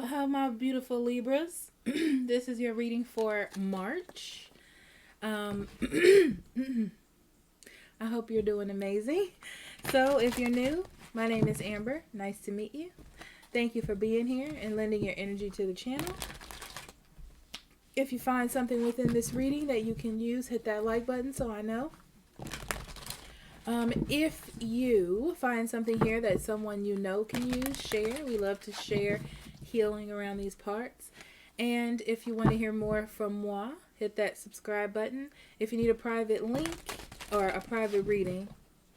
Hello, my beautiful Libras. This is your reading for March. Um, I hope you're doing amazing. So, if you're new, my name is Amber. Nice to meet you. Thank you for being here and lending your energy to the channel. If you find something within this reading that you can use, hit that like button so I know. If you find something here that someone you know can use, share. We love to share healing around these parts. And if you want to hear more from moi, hit that subscribe button. If you need a private link or a private reading,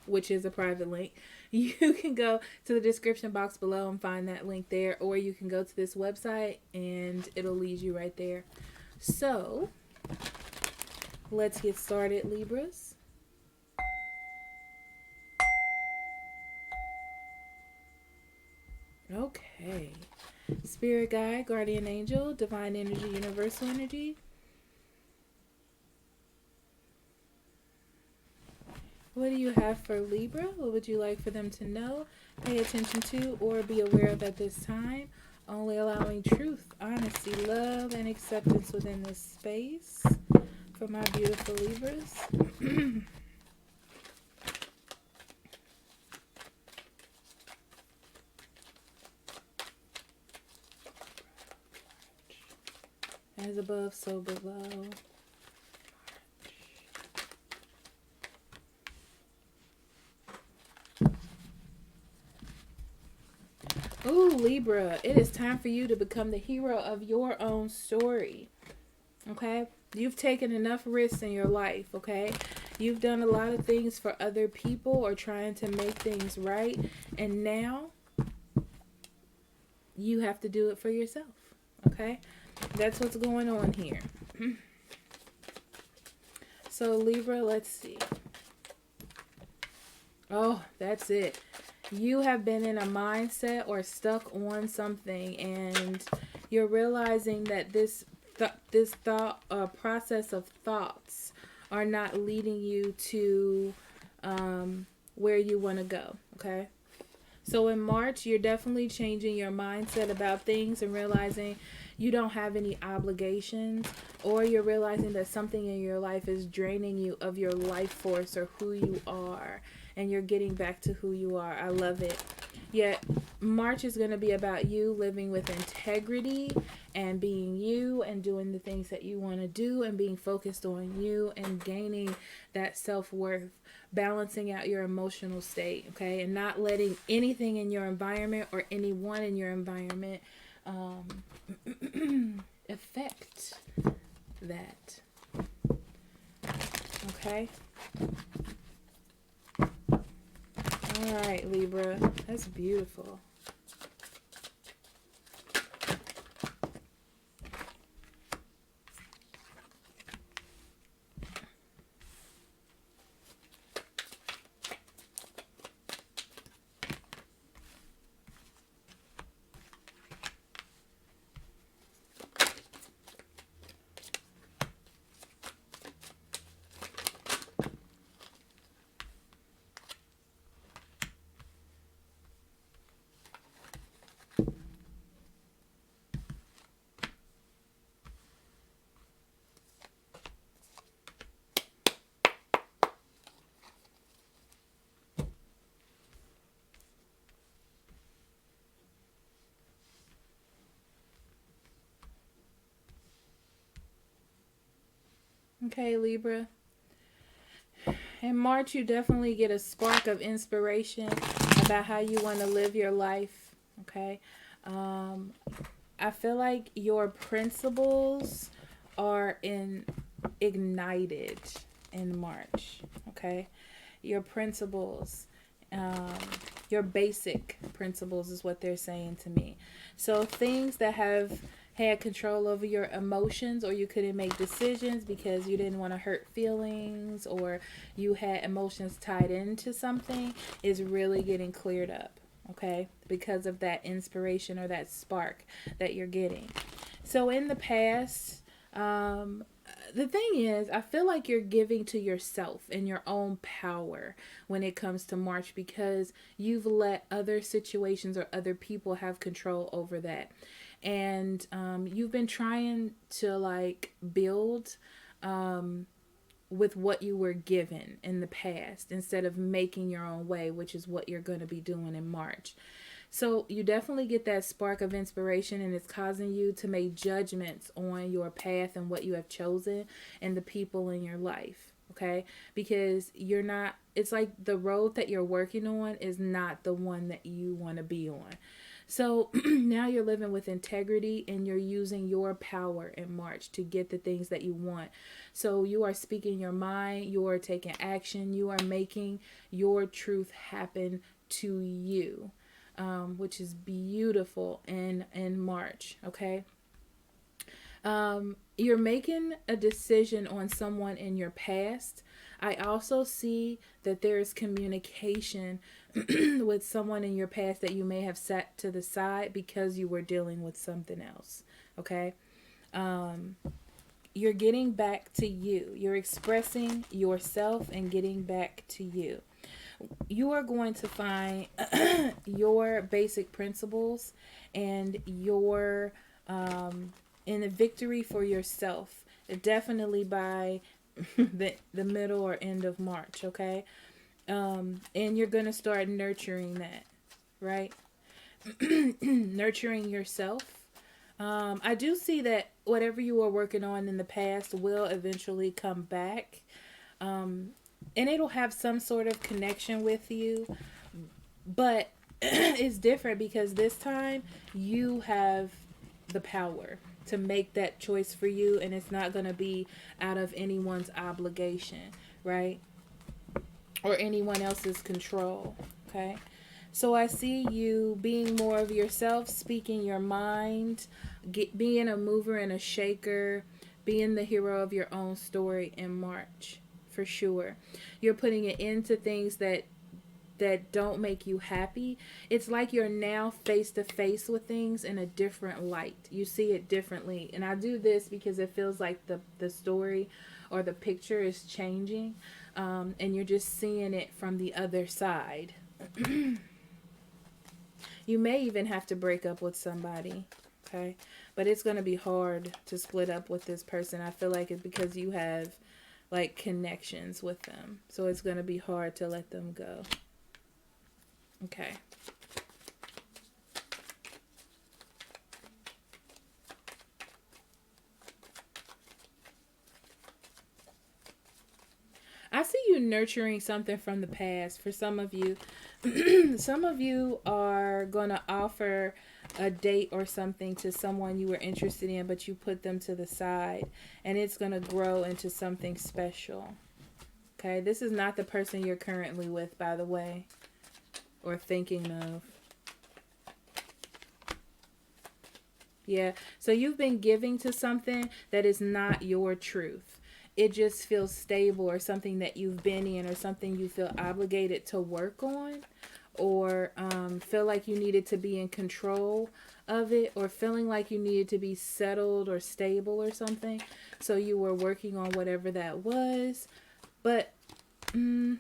which is a private link, you can go to the description box below and find that link there, or you can go to this website and it'll lead you right there. So, let's get started, Libras. Okay. Spirit guide, guardian angel, divine energy, universal energy. What do you have for Libra? What would you like for them to know, pay attention to, or be aware of at this time? Only allowing truth, honesty, love, and acceptance within this space for my beautiful Libras. As above, so below. Ooh, Libra, it is time for you to become the hero of your own story. Okay? You've taken enough risks in your life, okay? You've done a lot of things for other people or trying to make things right. And now you have to do it for yourself, okay? That's what's going on here. So, Libra, let's see. Oh, that's it. You have been in a mindset or stuck on something, and you're realizing that this process of thoughts are not leading you to where you want to go, okay? So in March, you're definitely changing your mindset about things and realizing you don't have any obligations, or you're realizing that something in your life is draining you of your life force or who you are, and you're getting back to who you are. I love it. Yet March is going to be about you living with integrity and being you and doing the things that you want to do and being focused on you and gaining that self-worth, balancing out your emotional state, okay? And not letting anything in your environment or anyone in your environment affect that, okay? All right, Libra, that's beautiful. Okay, Libra. In March, you definitely get a spark of inspiration about how you want to live your life, okay? I feel like your principles are ignited in March, okay? Your principles, um, your basic principles is what they're saying to me. So things that have had control over your emotions, or you couldn't make decisions because you didn't want to hurt feelings, or you had emotions tied into something, is really getting cleared up, okay? Because of that inspiration or that spark that you're getting. So in the past, the thing is, I feel like you're giving to yourself and your own power when it comes to March, because you've let other situations or other people have control over that. And you've been trying to like build with what you were given in the past instead of making your own way, which is what you're going to be doing in March. So you definitely get that spark of inspiration, and it's causing you to make judgments on your path and what you have chosen and the people in your life. Okay, because you're not, it's like the road that you're working on is not the one that you want to be on. So now you're living with integrity, and you're using your power in March to get the things that you want. So you are speaking your mind, you are taking action, you are making your truth happen to you, which is beautiful in March. Okay. You're making a decision on someone in your past. I also see that there is communication with someone in your past that you may have set to the side because you were dealing with something else. Okay. You're getting back to you. You're expressing yourself and getting back to you. You are going to find your basic principles and your in a victory for yourself, definitely by the middle or end of March. Okay. And you're going to start nurturing that, right? Nurturing yourself. I do see that whatever you were working on in the past will eventually come back. And it'll have some sort of connection with you. But it's different because this time you have the power to make that choice for you, and it's not going to be out of anyone's obligation, right? Or anyone else's control. Okay. So I see you being more of yourself, speaking your mind, being a mover and a shaker, being the hero of your own story in March, for sure. You're putting it into things that don't make you happy. It's like you're now face to face with things in a different light. You see it differently. And I do this because it feels like the story or the picture is changing, and you're just seeing it from the other side. You may even have to break up with somebody, okay? But it's going to be hard to split up with this person. I feel like it's because you have like connections with them. So it's going to be hard to let them go. Okay. I see you nurturing something from the past. For some of you, some of you are going to offer a date or something to someone you were interested in, but you put them to the side, and it's going to grow into something special. Okay, this is not the person you're currently with, by the way, or thinking of. Yeah, so you've been giving to something that is not your truth. It just feels stable, or something that you've been in, or something you feel obligated to work on, or feel like you needed to be in control of it, or feeling like you needed to be settled or stable or something. So you were working on whatever that was. But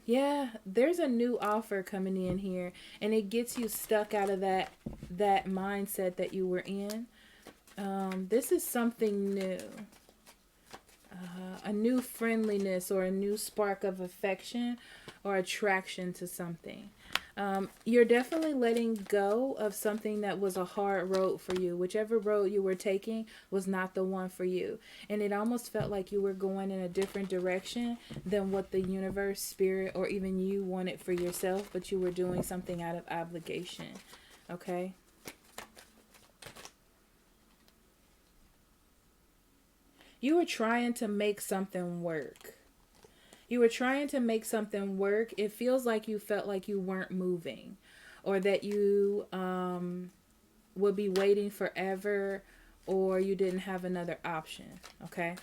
yeah, there's a new offer coming in here, and it gets you stuck out of that mindset that you were in. This is something new. A new friendliness, or a new spark of affection or attraction to something. You're definitely letting go of something that was a hard road for you. Whichever road you were taking was not the one for you. And it almost felt like you were going in a different direction than what the universe, spirit, or even you wanted for yourself, but you were doing something out of obligation. Okay? You were trying to make something work. You were trying to make something work. It feels like you felt like you weren't moving, or that you would be waiting forever, or you didn't have another option. Okay?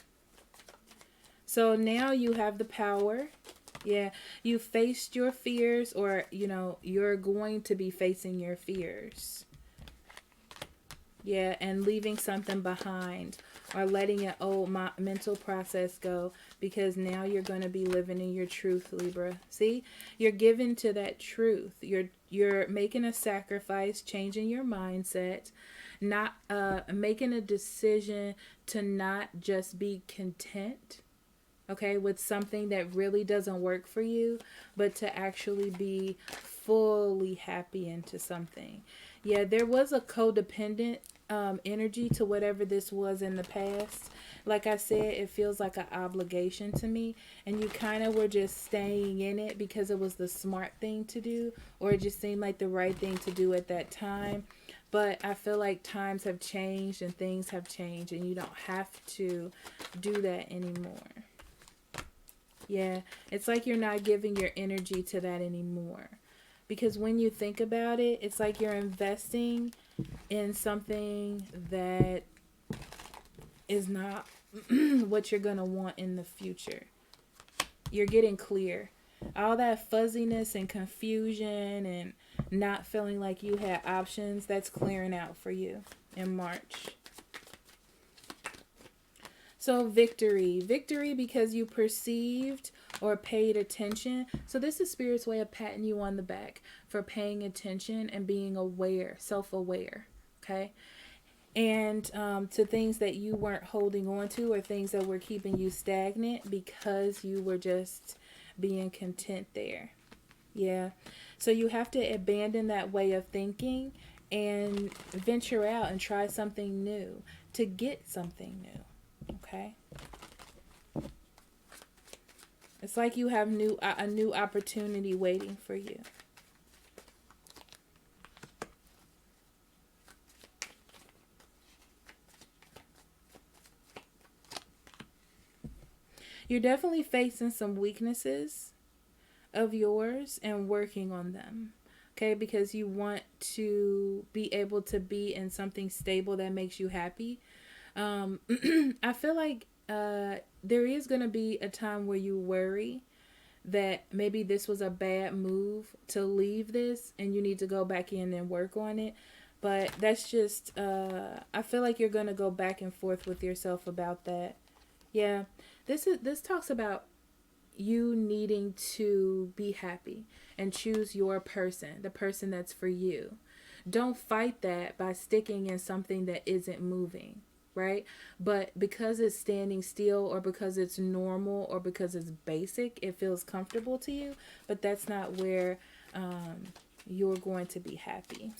So now you have the power. Yeah, you faced your fears, or, you're going to be facing your fears. Yeah, and leaving something behind or letting an old mental process go, because now you're going to be living in your truth, Libra. See? You're given to that truth. You're making a sacrifice, changing your mindset, not making a decision to not just be content, okay, with something that really doesn't work for you, but to actually be fully happy into something. Yeah, there was a codependent energy to whatever this was in the past. Like I said, it feels like an obligation to me, and you kind of were just staying in it because it was the smart thing to do, or it just seemed like the right thing to do at that time. But I feel like times have changed and things have changed, and you don't have to do that anymore. Yeah, it's like you're not giving your energy to that anymore. Because when you think about it, it's like you're investing in something that is not what you're going to want in the future. You're getting clear. All that fuzziness and confusion and not feeling like you had options, that's clearing out for you in March. So victory. Victory because you perceived or paid attention. So this is Spirit's way of patting you on the back for paying attention and being aware, self-aware. Okay? And to things that you weren't holding on to, or things that were keeping you stagnant because you were just being content there. Yeah. So you have to abandon that way of thinking and venture out and try something new to get something new. Okay? It's like you have a new opportunity waiting for you. You're definitely facing some weaknesses of yours and working on them. Okay, because you want to be able to be in something stable that makes you happy. I feel like there is going to be a time where you worry that maybe this was a bad move to leave this and you need to go back in and work on it. But that's just, I feel like you're going to go back and forth with yourself about that. Yeah, this talks about you needing to be happy and choose your person, the person that's for you. Don't fight that by sticking in something that isn't moving, right? But because it's standing still, or because it's normal, or because it's basic, it feels comfortable to you, but that's not where you're going to be happy.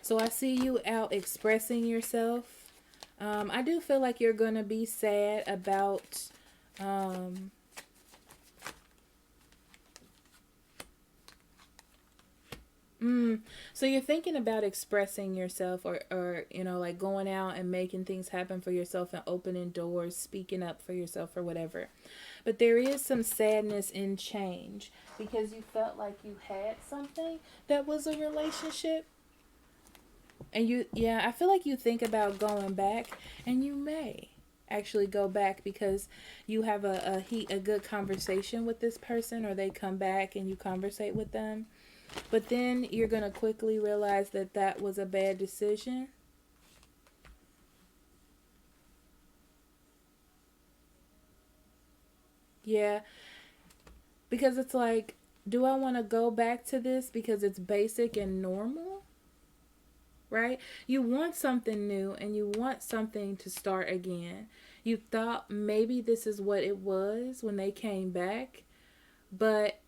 So I see you out expressing yourself. I do feel like you're going to be sad about so you're thinking about expressing yourself, or like going out and making things happen for yourself and opening doors, speaking up for yourself or whatever. But there is some sadness in change because you felt like you had something that was a relationship. And I feel like you think about going back, and you may actually go back because you have a good conversation with this person, or they come back and you conversate with them. But then you're going to quickly realize that that was a bad decision. Yeah, because it's like, do I want to go back to this because it's basic and normal? Right? You want something new and you want something to start again. You thought maybe this is what it was when they came back, but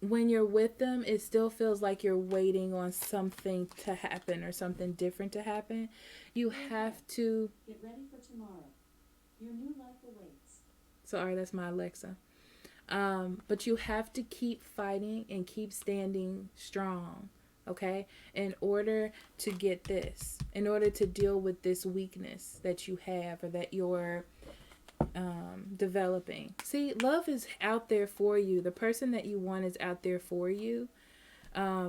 when you're with them, it still feels like you're waiting on something to happen or something different to happen. You have to get ready for tomorrow. Your new life awaits. Sorry, that's my Alexa. But you have to keep fighting and keep standing strong, okay? In order to get this, in order to deal with this weakness that you have, or that you're developing. See, love is out there for you. The person that you want is out there for you. I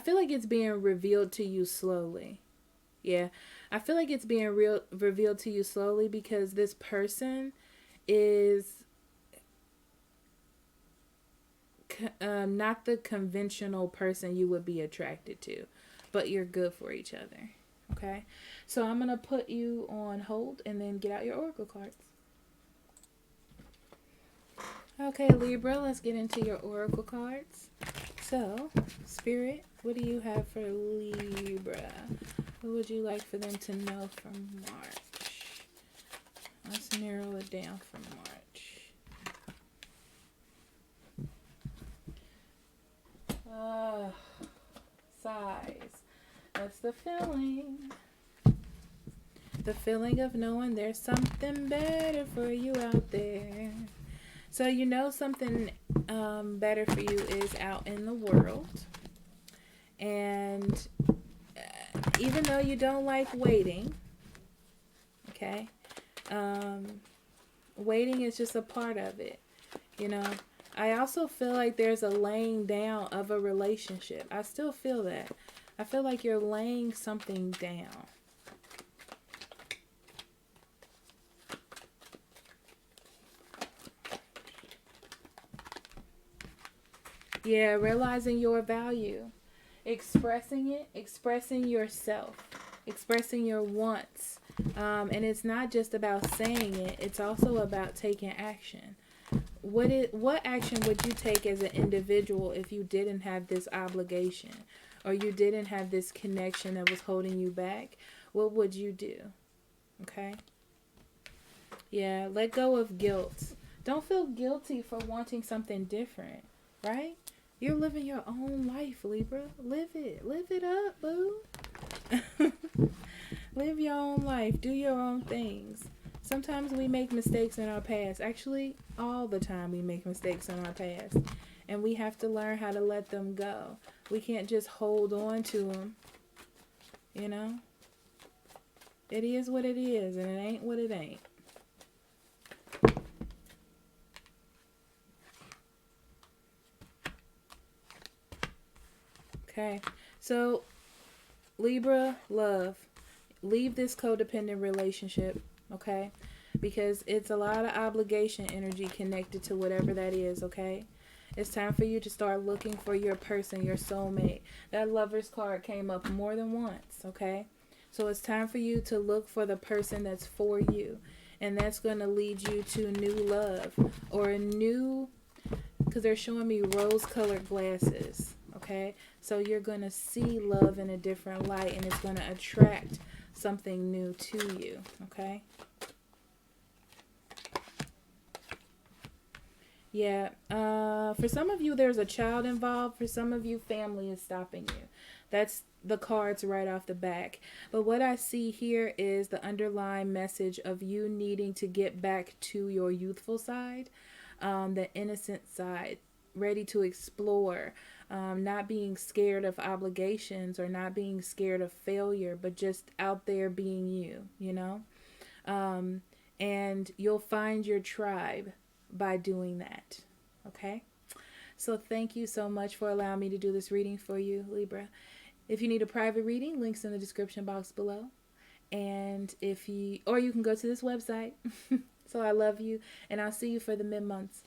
feel like it's being revealed to you slowly. Yeah, I feel like it's being revealed to you slowly because this person is not the conventional person you would be attracted to, but you're good for each other. Okay, so I'm gonna put you on hold and then get out your oracle cards. Okay, Libra, let's get into your oracle cards. So, Spirit, what do you have for Libra? What would you like for them to know from March? Let's narrow it down for March. Size. That's the feeling. The feeling of knowing there's something better for you out there. So you know something better for you is out in the world. And even though you don't like waiting, okay, waiting is just a part of it. You know, I also feel like there's a laying down of a relationship. I still feel that. I feel like you're laying something down. Yeah, realizing your value, expressing it, expressing yourself, expressing your wants. And it's not just about saying it, it's also about taking action. What action would you take as an individual if you didn't have this obligation or you didn't have this connection that was holding you back? What would you do? Okay? Yeah, let go of guilt. Don't feel guilty for wanting something different, right? You're living your own life, Libra. Live it. Live it up, boo. Live your own life. Do your own things. Sometimes we make mistakes in our past. Actually, all the time we make mistakes in our past. And we have to learn how to let them go. We can't just hold on to them. You know? It is what it is, and it ain't what it ain't. Okay, so Libra, love. Leave this codependent relationship, okay? Because it's a lot of obligation energy connected to whatever that is, okay? It's time for you to start looking for your person, your soulmate. That Lover's card came up more than once, okay? So it's time for you to look for the person that's for you. And that's going to lead you to new love or a new, because they're showing me rose-colored glasses. Okay, so you're going to see love in a different light and it's going to attract something new to you. Okay. Yeah. For some of you, there's a child involved. For some of you, family is stopping you. That's the cards right off the back. But what I see here is the underlying message of you needing to get back to your youthful side, the innocent side, ready to explore. Not being scared of obligations or not being scared of failure, but just out there being you, you know? And you'll find your tribe by doing that, okay? So thank you so much for allowing me to do this reading for you, Libra. If you need a private reading, links in the description box below. And or you can go to this website. So I love you, and I'll see you for the mid-months.